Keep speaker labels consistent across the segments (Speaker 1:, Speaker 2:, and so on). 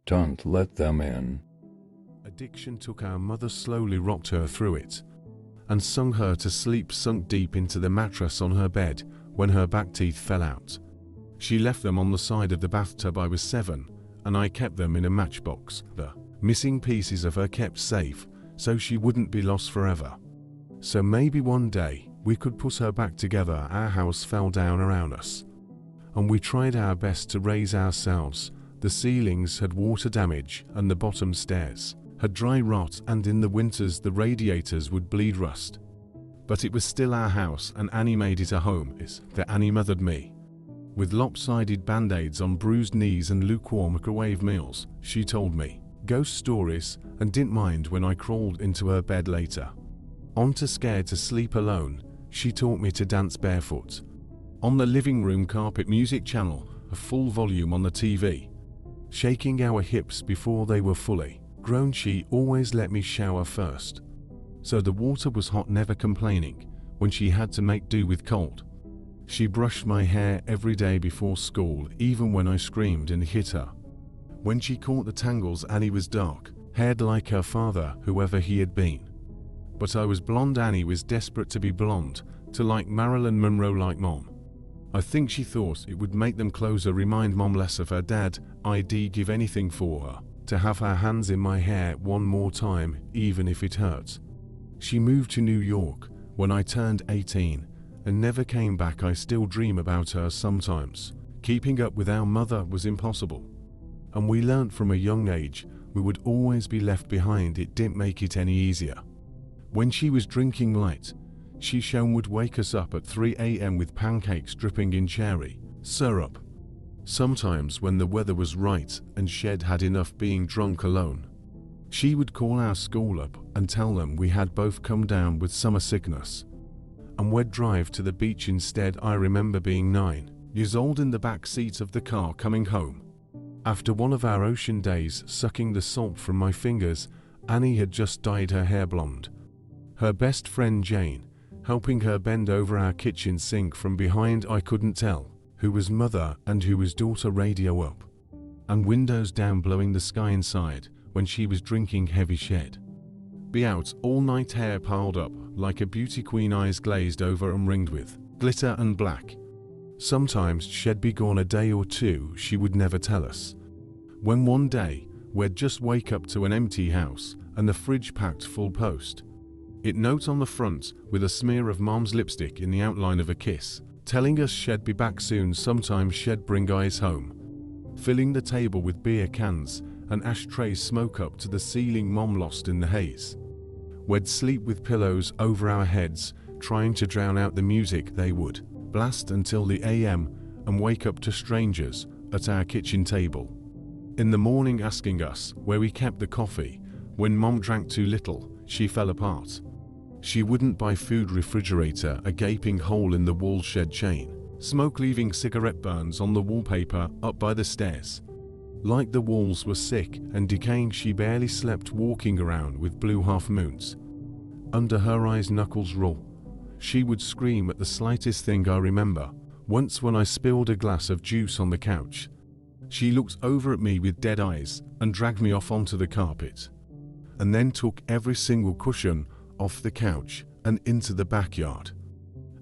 Speaker 1: Don't let them in.
Speaker 2: Addiction took our mother, slowly rocked her through it, and sung her to sleep, sunk deep into the mattress on her bed when her back teeth fell out. She left them on the side of the bathtub. I was 7, and I kept them in a matchbox. The missing pieces of her kept safe, so she wouldn't be lost forever. So maybe one day we could put her back together. Our house fell down around us, and we tried our best to raise ourselves. The ceilings had water damage, and the bottom stairs had dry rot, and in the winters the radiators would bleed rust. But it was still our house, and Annie made it a home. That Annie mothered me with lopsided band-aids on bruised knees and lukewarm microwave meals. She told me ghost stories and didn't mind when I crawled into her bed later. On to Scared to Sleep Alone, she taught me to dance barefoot on the living room carpet, music channel, a full volume on the TV, shaking our hips before they were fully grown. She always let me shower first, so the water was hot, never complaining when she had to make do with cold. She brushed my hair every day before school, even when I screamed and hit her. When she caught the tangles, Annie was dark-haired like her father, whoever he had been. But I was blonde. Annie was desperate to be blonde, to like Marilyn Monroe like Mom. I think she thought it would make them closer, remind Mom less of her dad. I'd give anything for her to have her hands in my hair one more time, even if it hurt. She moved to New York when I turned 18 and never came back. I still dream about her sometimes. Keeping up with our mother was impossible, and we learnt from a young age we would always be left behind. It didn't make it any easier. When she was drinking light, she would wake us up at 3 a.m. with pancakes dripping in cherry syrup. Sometimes when the weather was right and Shed had enough being drunk alone, she would call our school up and tell them we had both come down with summer sickness, and we'd drive to the beach instead. I remember being 9 years old in the back seat of the car coming home after one of our ocean days, sucking the salt from my fingers. Annie had just dyed her hair blonde, her best friend Jane helping her bend over our kitchen sink from behind. I couldn't tell who was mother and who was daughter. Radio up and windows down, blowing the sky inside when she was drinking heavy. Shed be out all night, hair piled up like a beauty queen, eyes glazed over and ringed with glitter and black. Sometimes Shed be gone a day or two. She would never tell us. When one day we'd just wake up to an empty house and the fridge packed full post it note on the front with a smear of Mom's lipstick in the outline of a kiss, telling us Shed be back soon. Sometimes Shed bring guys home, filling the table with beer cans and ashtrays, smoke up to the ceiling. Mom lost in the haze. We'd sleep with pillows over our heads, trying to drown out the music they would blast until the AM, and wake up to strangers at our kitchen table in the morning asking us where we kept the coffee. When Mom drank too little, she fell apart. She wouldn't buy food. Refrigerator, a gaping hole in the wall. Shed chain smoke leaving cigarette burns on the wallpaper up by the stairs, like the walls were sick and decaying. She barely slept, walking around with blue half moons under her eyes, knuckles raw. She would scream at the slightest thing. I remember once when I spilled a glass of juice on the couch, she looked over at me with dead eyes and dragged me off onto the carpet, and then took every single cushion off the couch and into the backyard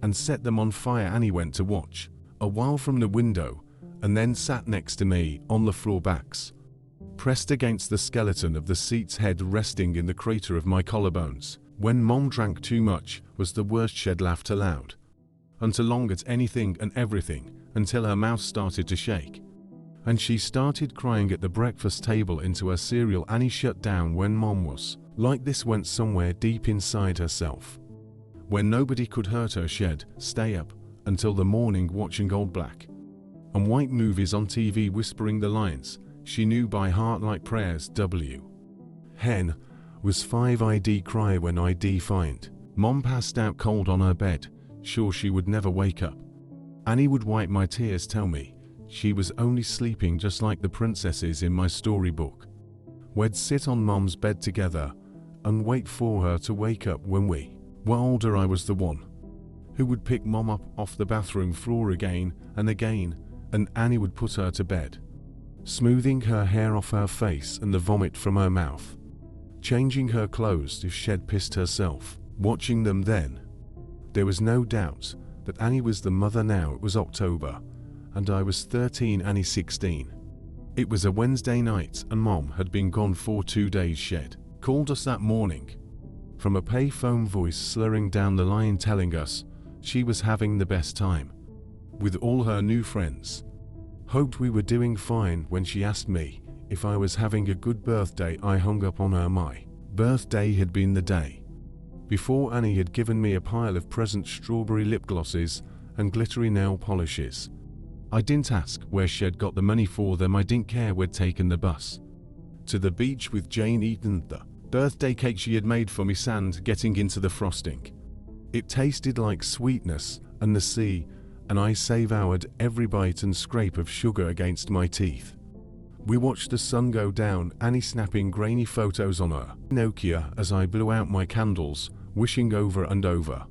Speaker 2: and set them on fire. Annie went to watch a while from the window and then sat next to me on the floor, backs pressed against the skeleton of the seat's head, resting in the crater of my collarbones. When Mom drank too much was the worst. Shed laughed aloud and along at anything and everything until her mouth started to shake and she started crying at the breakfast table into her cereal. Annie shut down when Mom was like this, went somewhere deep inside herself where nobody could hurt her. Shed stay up until the morning watching old black and white movies on TV, whispering the lines she knew by heart like prayers. W. Hen was 5. I'd cry when I'd find Mom passed out cold on her bed, sure she would never wake up. Annie would wipe my tears, tell me she was only sleeping just like the princesses in my storybook. We'd sit on Mom's bed together and wait for her to wake up. When we were older, I was the one who would pick Mom up off the bathroom floor again and again, and Annie would put her to bed. smoothing her hair off her face and the vomit from her mouth, changing her clothes if she'd pissed herself. Watching them then, there was no doubt that Annie was the mother. Now it was October, and I was 13, Annie 16. It was a Wednesday night and Mom had been gone for 2 days. She'd called us that morning from a payphone, voice slurring down the line telling us she was having the best time with all her new friends. Hoped we were doing fine when she asked me if I was having a good birthday. I hung up on her. My birthday had been the day before Annie had given me a pile of presents, strawberry lip glosses and glittery nail polishes. I didn't ask where she'd got the money for them. I didn't care. We'd taken the bus to the beach with Jane, eaten the birthday cake she had made for me, sand getting into the frosting. It tasted like sweetness and the sea, and I savoured every bite and scrape of sugar against my teeth. We watched the sun go down, Annie snapping grainy photos on her Nokia as I blew out my candles, wishing over and over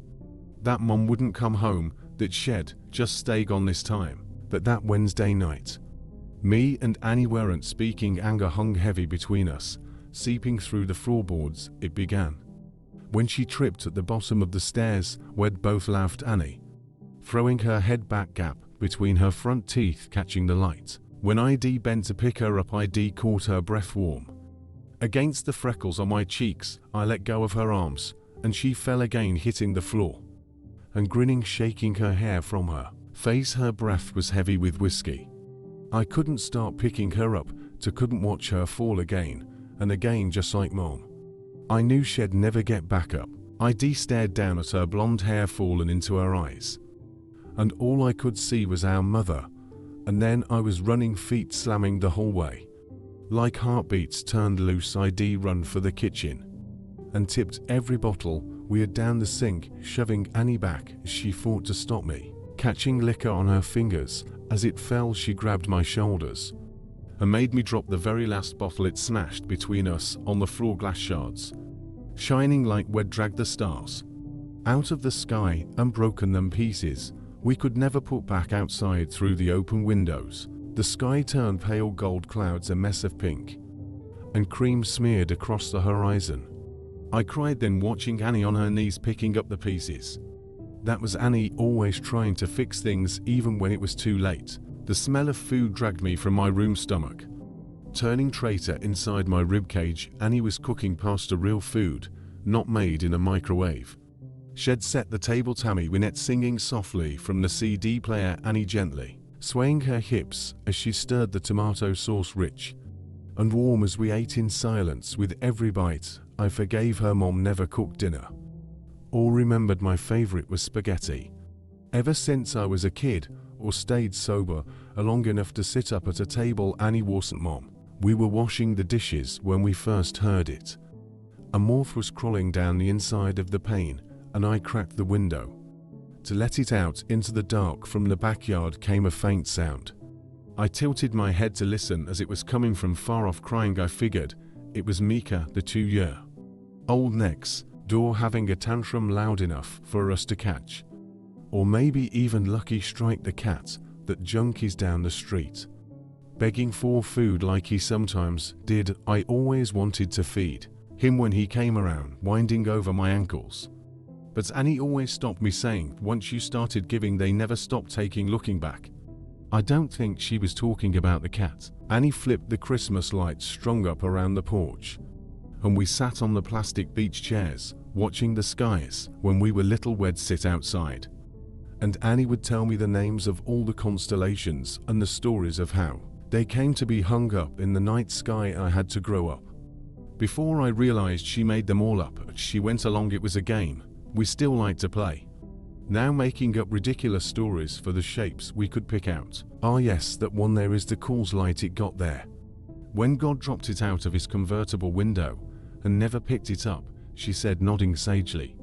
Speaker 2: that Mom wouldn't come home, that she'd just stay gone this time. But that Wednesday night, me and Annie weren't speaking. Anger hung heavy between us, seeping through the floorboards. It began when she tripped at the bottom of the stairs. We'd both laughed, Annie throwing her head back, gap between her front teeth catching the light. When ID bent to pick her up, ID caught her breath warm against the freckles on my cheeks. I let go of her arms, and she fell again, hitting the floor and grinning, shaking her hair from her face. Her breath was heavy with whiskey. I couldn't start picking her up, couldn't watch her fall again and again, just like Mom. I knew she'd never get back up. ID stared down at her blonde hair fallen into her eyes, and all I could see was our mother. And then I was running, feet slamming the hallway like heartbeats turned loose. ID run for the kitchen and tipped every bottle we had down the sink, shoving Annie back as she fought to stop me. Catching liquor on her fingers as it fell, she grabbed my shoulders and made me drop the very last bottle. It smashed between us on the floor, glass shards shining like we'd dragged the stars out of the sky and broken them pieces we could never put back outside through the open windows. The sky turned pale gold, clouds a mess of pink and cream smeared across the horizon. I cried then, watching Annie on her knees picking up the pieces. That was Annie, always trying to fix things even when it was too late. The smell of food dragged me from my room stomach, turning traitor inside my ribcage. Annie was cooking pasta, real food, not made in a microwave. She'd set the table, Tammy Wynette singing softly from the CD player, Annie gently swaying her hips as she stirred the tomato sauce, rich and warm, as we ate in silence. With every bite, I forgave her. Mom never cooked dinner or remembered my favorite was spaghetti. Ever since I was a kid, or stayed sober long enough to sit up at a table, Annie wasn't Mom. We were washing the dishes when we first heard it. A moth was crawling down the inside of the pane, and I cracked the window to let it out into the dark. From the backyard came a faint sound. I tilted my head to listen, as it was coming from far off, crying. I figured it was Mika, the 2-year-old next door, having a tantrum loud enough for us to catch, or maybe even Lucky Strike, the cat that junkies down the street, begging for food like he sometimes did. I always wanted to feed him when he came around, winding over my ankles. But Annie always stopped me, saying, once you started giving, they never stopped taking. Looking back, I don't think she was talking about the cat. Annie flipped the Christmas lights strung up around the porch, and we sat on the plastic beach chairs, watching the skies. When we were little, we'd sit outside, and Annie would tell me the names of all the constellations and the stories of how they came to be hung up in the night sky. I had to grow up before I realized she made them all up. She went along. It was a game we still like to play now, making up ridiculous stories for the shapes we could pick out. Ah yes, that one there is the Coors Light. It got there when God dropped it out of his convertible window and never picked it up, she said, nodding sagely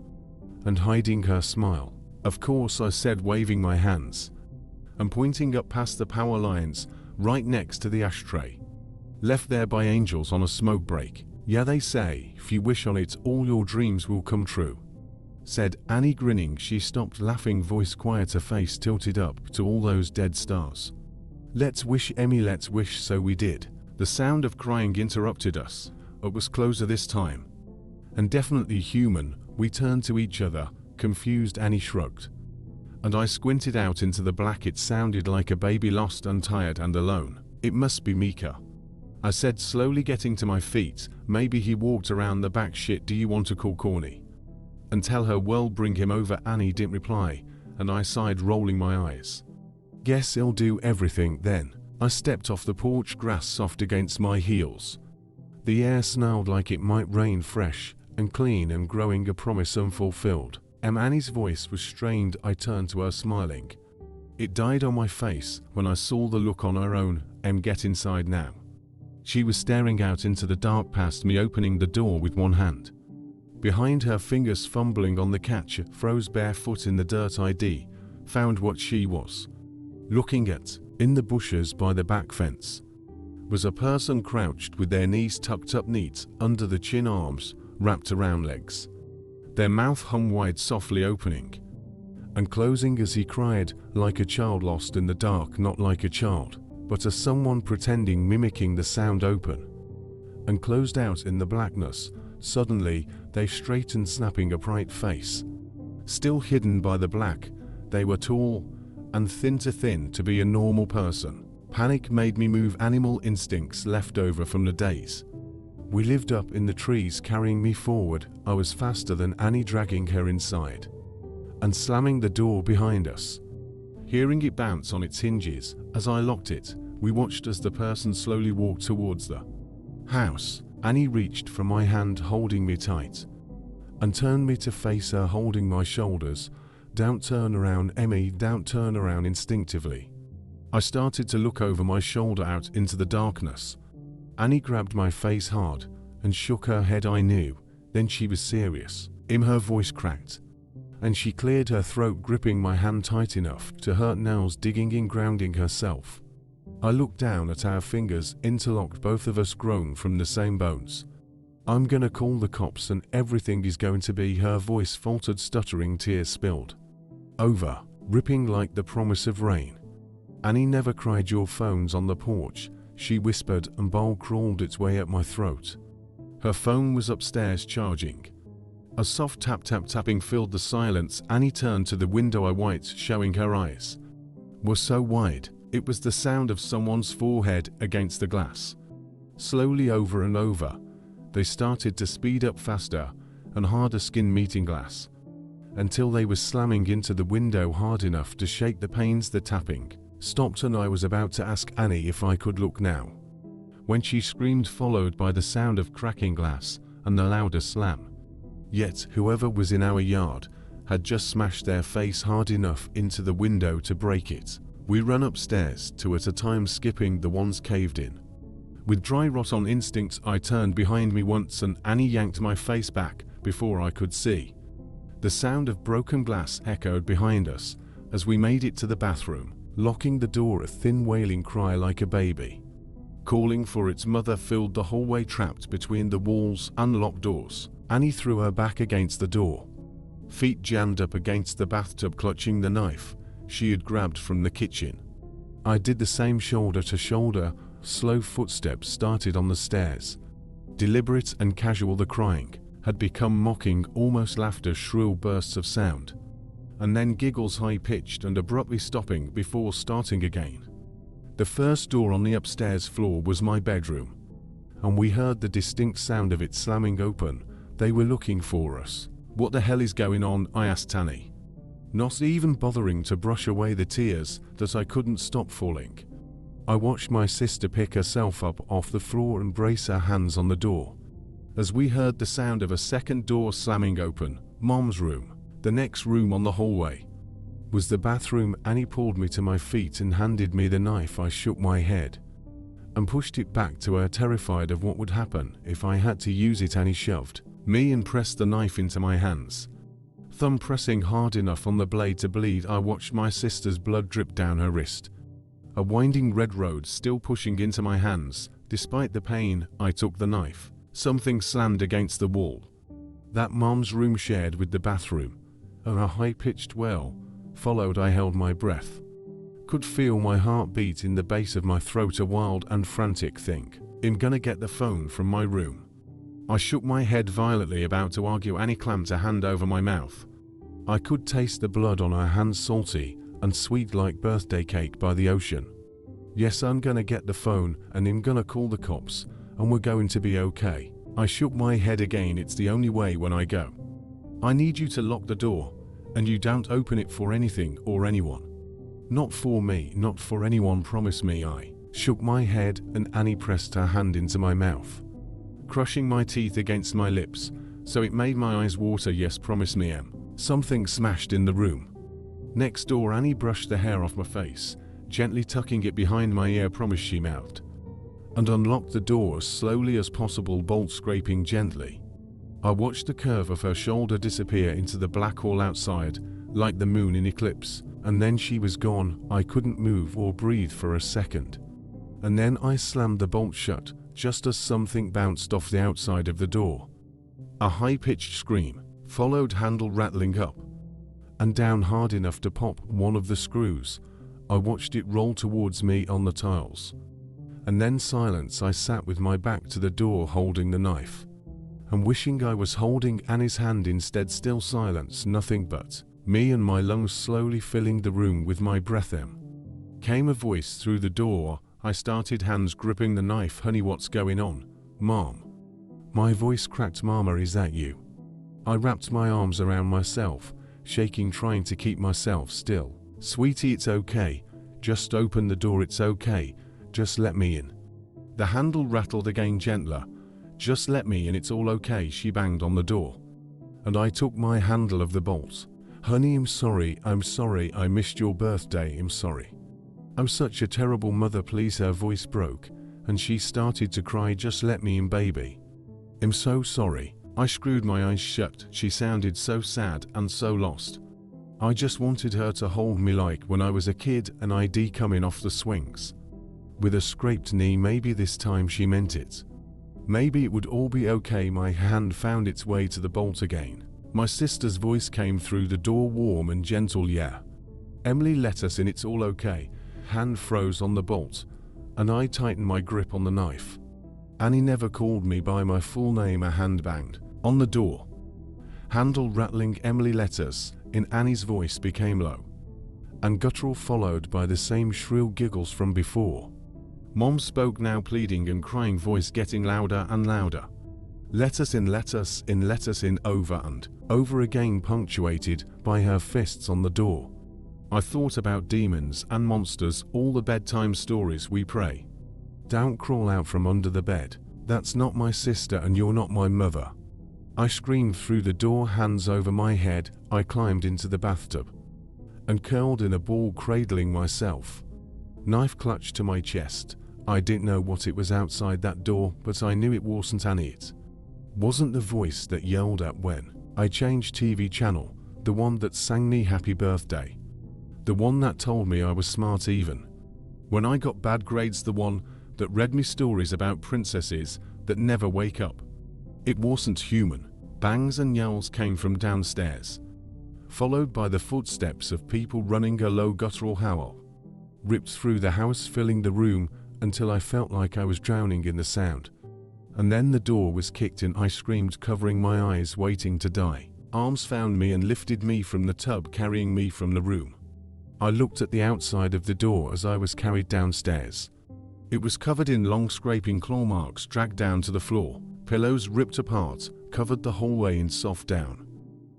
Speaker 2: and hiding her smile. Of course, I said, waving my hands and pointing up past the power lines right next to the ashtray, left there by angels on a smoke break. Yeah, they say if you wish on it, all your dreams will come true, said Annie, grinning. She stopped laughing, voice quieter, face tilted up to all those dead stars. "Let's wish, Emmy, let's wish." So we did. The sound of crying interrupted us. It was closer this time. And definitely human. We turned to each other, confused. Annie shrugged. And I squinted out into the black. It sounded like a baby lost and tired and alone. "It must be Mika," I said, slowly getting to my feet. "Maybe he walked around the back." "Shit, do you want to call Corny and tell her? Well, bring him over." Annie didn't reply, and I sighed, rolling my eyes. "Guess he'll do everything then." I stepped off the porch, grass soft against my heels. The air smelled like it might rain, fresh and clean and growing, a promise unfulfilled. Annie's voice was strained. I turned to her, smiling. It died on my face when I saw the look on her own. Get inside now." She was staring out into the dark past me, opening the door with one hand. Behind her, fingers fumbling on the catch, froze barefoot in the dirt. Found what she was looking at. In the bushes by the back fence was a person crouched with their knees tucked up neat under the chin, arms wrapped around legs. Their mouth hung wide, softly opening and closing as he cried, like a child lost in the dark. Not like a child, but as someone pretending, mimicking the sound. Open and closed out in the blackness. Suddenly, they straightened, snapping a bright face. Still hidden by the black, they were tall and thin to be a normal person. Panic made me move, animal instincts left over from the days we lived up in the trees, carrying me forward. I was faster than Annie, dragging her inside and slamming the door behind us. Hearing it bounce on its hinges as I locked it, we watched as the person slowly walked towards the house. Annie reached for my hand, holding me tight, and turned me to face her, holding my shoulders. "Don't turn around, Emmy, don't turn around." Instinctively, I started to look over my shoulder out into the darkness. Annie grabbed my face hard and shook her head. I knew then she was serious. Her voice cracked, and she cleared her throat, gripping my hand tight enough to hurt, nails digging in, grounding herself. I looked down at our fingers, interlocked, both of us grown from the same bones. "I'm gonna call the cops and everything is going to be." Her voice faltered, stuttering, tears spilled over, ripping like the promise of rain. "Annie never cried." "Your phone's on the porch," she whispered, and bowl crawled its way up my throat. Her phone was upstairs charging. A soft tapping filled the silence. Annie turned to the window. I wiped, showing her eyes were so wide. It was the sound of someone's forehead against the glass. Slowly, over and over, they started to speed up, faster and harder, skin meeting glass, until they were slamming into the window hard enough to shake the panes. The tapping stopped, and I was about to ask Annie if I could look now, when she screamed, followed by the sound of cracking glass and the louder slam. Yet whoever was in our yard had just smashed their face hard enough into the window to break it. We ran upstairs, two at a time, skipping the ones caved in. With dry rot on instinct, I turned behind me once, and Annie yanked my face back before I could see. The sound of broken glass echoed behind us as we made it to the bathroom. Locking the door, a thin wailing cry like a baby calling for its mother filled the hallway, trapped between the walls, unlocked doors. Annie threw her back against the door, feet jammed up against the bathtub, clutching the knife she had grabbed from the kitchen. I did the same, shoulder to shoulder. Slow footsteps started on the stairs, deliberate and casual. The crying had become mocking, almost laughter, shrill bursts of sound, and then giggles, high-pitched and abruptly stopping before starting again. The first door on the upstairs floor was my bedroom, and we heard the distinct sound of it slamming open. They were looking for us. "What the hell is going on?" I asked Annie, not even bothering to brush away the tears that I couldn't stop falling. I watched my sister pick herself up off the floor and brace her hands on the door as we heard the sound of a second door slamming open. Mom's room. The next room on the hallway was the bathroom. Annie pulled me to my feet and handed me the knife. I shook my head and pushed it back to her, terrified of what would happen if I had to use it. Annie shoved me and pressed the knife into my hands, thumb pressing hard enough on the blade to bleed. I watched my sister's blood drip down her wrist, a winding red road still pushing into my hands. Despite the pain, I took the knife. Something slammed against the wall that Mom's room shared with the bathroom, and a high-pitched wail followed. I held my breath, Could feel my heartbeat in the base of my throat, a wild and frantic think. I'm gonna get the phone from my room. I shook my head violently, about to argue. Annie clamped a hand over my mouth. I could taste the blood on her hands, salty and sweet like birthday cake by the ocean. Yes, I'm gonna get the phone and I'm gonna call the cops and we're going to be okay. I shook my head again. It's the only way when I go. I need you to lock the door and you don't open it for anything or anyone. Not for me, not for anyone, promise me. I shook my head and Annie pressed her hand into my mouth, crushing my teeth against my lips so it made my eyes water. Yes, promise me, Em. Something smashed in the room next door. Annie brushed the hair off my face, gently tucking it behind my ear. Promise, she mouthed, and unlocked the door as slowly as possible, bolt scraping gently. I watched the curve of her shoulder disappear into the black hall outside, like the moon in eclipse, and then she was gone. I couldn't move or breathe for a second. And then I slammed the bolt shut, just as something bounced off the outside of the door. A high-pitched scream, followed, handle rattling up and down hard enough to pop one of the screws. I watched it roll towards me on the tiles. And then silence. I sat with my back to the door, holding the knife and wishing I was holding Annie's hand instead. Still silence, nothing but me and my lungs slowly filling the room with my breath. Came a voice through the door. I started, hands gripping the knife. Honey, what's going on? Mom. My voice cracked. Mama, is that you? I wrapped my arms around myself, shaking, trying to keep myself still. Sweetie, it's okay. Just open the door, it's okay. Just let me in. The handle rattled again, gentler. Just let me in, it's all okay. She banged on the door, and I took my handle of the bolt. Honey, I'm sorry, I missed your birthday, I'm sorry. I'm such a terrible mother, please. Her voice broke, and she started to cry. Just let me in, baby. I'm so sorry. I screwed my eyes shut. She sounded so sad and so lost. I just wanted her to hold me like when I was a kid and I'd coming off the swings with a scraped knee. Maybe this time she meant it. Maybe it would all be okay. My hand found its way to the bolt again. My sister's voice came through the door, warm and gentle. Yeah. Emily, let us in, it's all okay. Hand froze on the bolt, and I tightened my grip on the knife. Annie never called me by my full name. A hand banged on the door, handle rattling. Emily, let us in. Annie's voice became low and guttural, followed by the same shrill giggles from before. Mom spoke now, pleading and crying, voice getting louder and louder. Let us in, let us in, let us in, over and over again, punctuated by her fists on the door. I thought about demons and monsters, all the bedtime stories we pray. Don't crawl out from under the bed. That's not my sister and you're not my mother. I screamed through the door, hands over my head. I climbed into the bathtub and curled in a ball, cradling myself, knife clutched to my chest. I didn't know what it was outside that door, but I knew it wasn't Annie. It wasn't the voice that yelled at when I changed TV channel, the one that sang me happy birthday, the one that told me I was smart even when I got bad grades, the one that read me stories about princesses that never wake up. It wasn't human. Bangs and yells came from downstairs, followed by the footsteps of people running. A low guttural howl ripped through the house, filling the room until I felt like I was drowning in the sound. And then the door was kicked in. I screamed, covering my eyes, waiting to die. Arms found me and lifted me from the tub, carrying me from the room. I looked at the outside of the door as I was carried downstairs. It was covered in long scraping claw marks dragged down to the floor. Pillows ripped apart covered the hallway in soft down.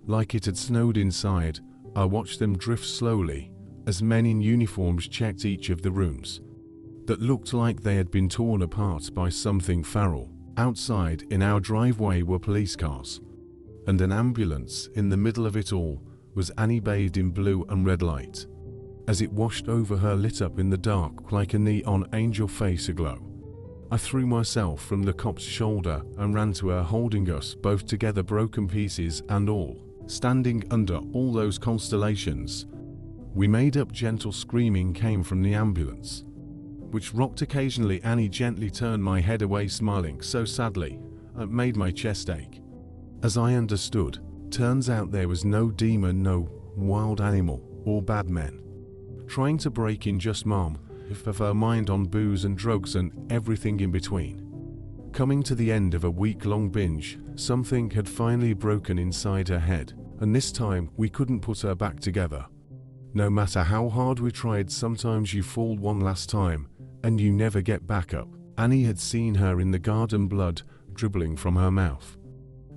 Speaker 2: Like it had snowed inside. I watched them drift slowly as men in uniforms checked each of the rooms that looked like they had been torn apart by something feral. Outside in our driveway were police cars and an ambulance. In the middle of it all was Annie, bathed in blue and red light as it washed over her, lit up in the dark like a neon angel face aglow. I threw myself from the cop's shoulder and ran to her, holding us both together, broken pieces and all, standing under all those constellations. We made up. Gentle screaming came from the ambulance, which rocked occasionally. Annie gently turned my head away, smiling so sadly it made my chest ache. As I understood, turns out there was no demon, no wild animal or bad men trying to break in just mom, of her mind on booze and drugs and everything in between. Coming to the end of a week-long binge, something had finally broken inside her head, and this time we couldn't put her back together. No matter how hard we tried, sometimes you fall one last time, and you never get back up. Annie had seen her in the garden, blood dribbling from her mouth,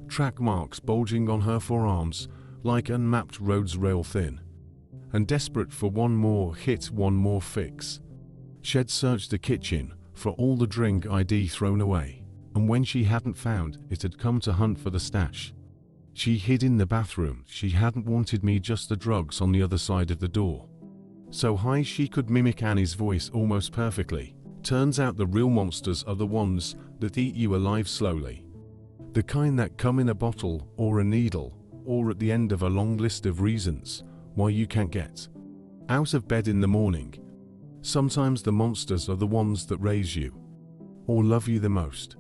Speaker 2: track marks bulging on her forearms like unmapped roads rail thin, and desperate for one more hit, one more fix. She'd searched the kitchen for all the drink ID thrown away, and when she hadn't found it, had come to hunt for the stash. She hid in the bathroom. She hadn't wanted me, just the drugs on the other side of the door. So high she could mimic Annie's voice almost perfectly. Turns out the real monsters are the ones that eat you alive slowly. The kind that come in a bottle or a needle, or at the end of a long list of reasons why you can't get out of bed in the morning. Sometimes the monsters are the ones that raise you or love you the most.